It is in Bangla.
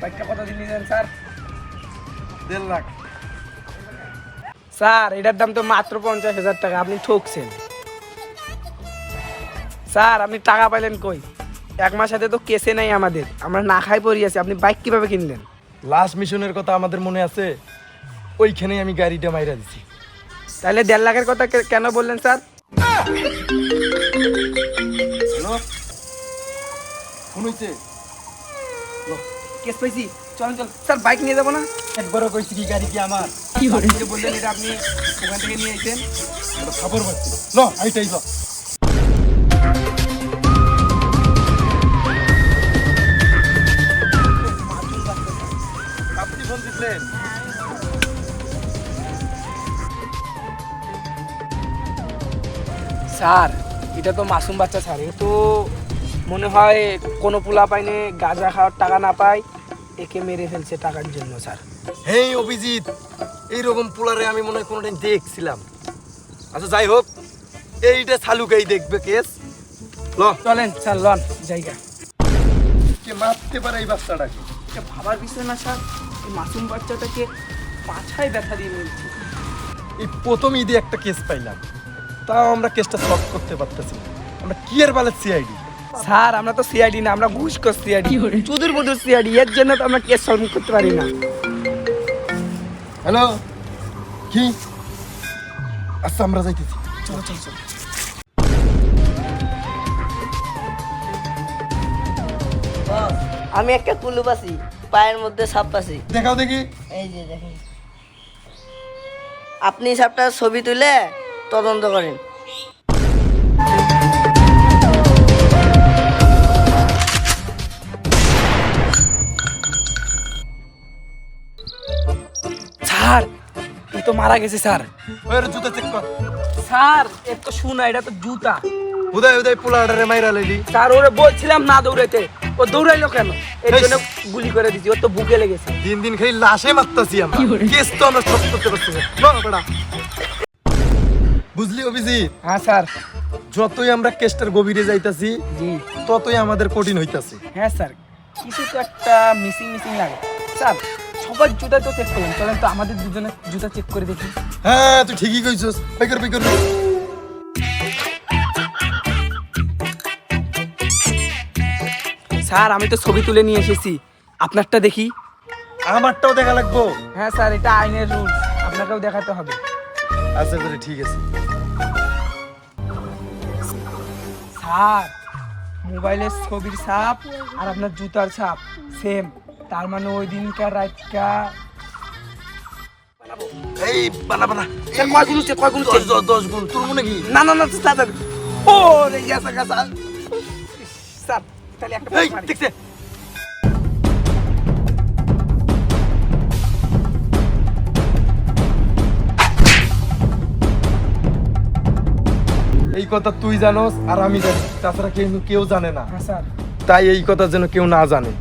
বাইকটা কত দিন নিলেন স্যার? 1.5 লাখ। স্যার এটার দাম তো মাত্র 50,000 টাকা, আপনি ঠকছেন। স্যার আপনি টাকা পাইলেন কই? 1 মাস সাথে তো কেসে নাই আমাদের, আমরা না খাই পড়ি আছি, আপনি বাইক কিভাবে কিনলেন? লাস্ট মিশনের কথা আমাদের মনে আছে, ওইখানেই আমি গাড়িটা মাইরা দিছি। তাহলে 1.5 লাখের কথা কেন বললেন স্যার? হ্যালো, ফোন হইছে? কেস পাইছি, চল চল। স্যার বাইক নিয়ে যাবো না? একবারও কইছি কি গাড়ি কি আমার? আপনি যে বললেন এটা আপনি ওখান থেকে নিয়ে এসেছেন। খবর পাচ্ছি। ল আইটাই ল। আপনি ফোন দিলেন? স্যার এটা তো মাসুম বাচ্চা স্যার, এ তো মনে হয় কোনো পোলা পাইনে গাঁজা খাওয়ার টাকা না পায়, একে মেরে ফেলছে টাকার জন্য স্যার। হেই অভিজিৎ, এইরকম পোলারে আমি মনে হয় কোনোদিন দেখছিলাম। আচ্ছা যাই হোক, এইটা শালুকেই দেখবে কেস। ল চলেন স্যার, লন জায়গা। কে মারতে পারে এই বাচ্চাটাকে? এটা ভাবার বিষয় না স্যার, এই মাসুম বাচ্চাটাকে পাছায় ব্যথা দিয়ে মিলছে। এই প্রথম ঈদে একটা কেস পাইলাম, তাও আমরা কেসটা সলভ করতে পারতেছি না। আমরা কি এর বালের সিআইডি? স্যার আমরা তো সিআইডি না, আমরা ঘুষখোর সিআইডি, চুদুর বুদুর সিআইডি, এর জন্য তো আমরা কেস সলভ করতে পারি না। হ্যালো, কি? আচ্ছা আমরা যাইতেছি। চলো চলো চলো। আমি একটা কুলু পাচ্ছি, পায়ের মধ্যে সাপ পাচ্ছি। দেখাও দেখি। এই যে দেখেন, আপনি সাপটা ছবি তুলে তদন্ত করেন। স্যার এ তো মারা গেছে স্যার। ওর জুতা চেক কর। স্যার এর তো শু না, এটা তো জুতা। উদয় উদয় পোলাডারে মাইরা লইলি। স্যার ওরে বলছিলাম না দৌড়াইতে, ও দৌড়াইলো কেন? এর জন্য গুলি করে দিছি, ওর তো বুকে লেগেছে। দিন দিন খালি লাশে মারতাছি আমরা, কেস তো আমরা সলভ করতে পারছি না। ল বেটা। বুঝলি অভিজিৎ, হ্যাঁ স্যার। যতই আমরা কেসটার গভীরে যাইতাছি, জি ততই আমাদের কঠিন হইতাছে। হ্যাঁ স্যার, কিছু তো একটা মিসিং মিসিং লাগে। স্যার সবার জুতা তো চেক করলাম, চলেন তো আমাদের দুজনের জুতা চেক করে দেখি। হ্যাঁ তুই ঠিকই কইছস। বেকার বেকার। স্যার আমি তো ছবি তুলে নিয়ে এসেছি, আপনারটা দেখি। আমারটাও দেখা লাগবো? হ্যাঁ স্যার, এটা আইনের রুল, আপনাকেও দেখাতে হবে। আচ্ছা তাহলে ঠিক আছে। স্যার মোবাইলের ছবির ছাপ আর আপনার জুতার ছাপ সেম, তার মানে ওই দিনকার রাতটা। এই বানা বানা। স্যার কয় গুণ হচ্ছে, কয় গুণ হচ্ছে? 10 গুণ। তোর মনে কি? না না না স্যার, ও রে গেছে গেছে স্যার, তাহলে একটা এই মারি। দেখছে? এই কথা তুই জানোস আর আমি জানি, তাছাড়া কেউ জানে না। হ্যাঁ স্যার। তাই এই কথা যেন কেউ না জানে।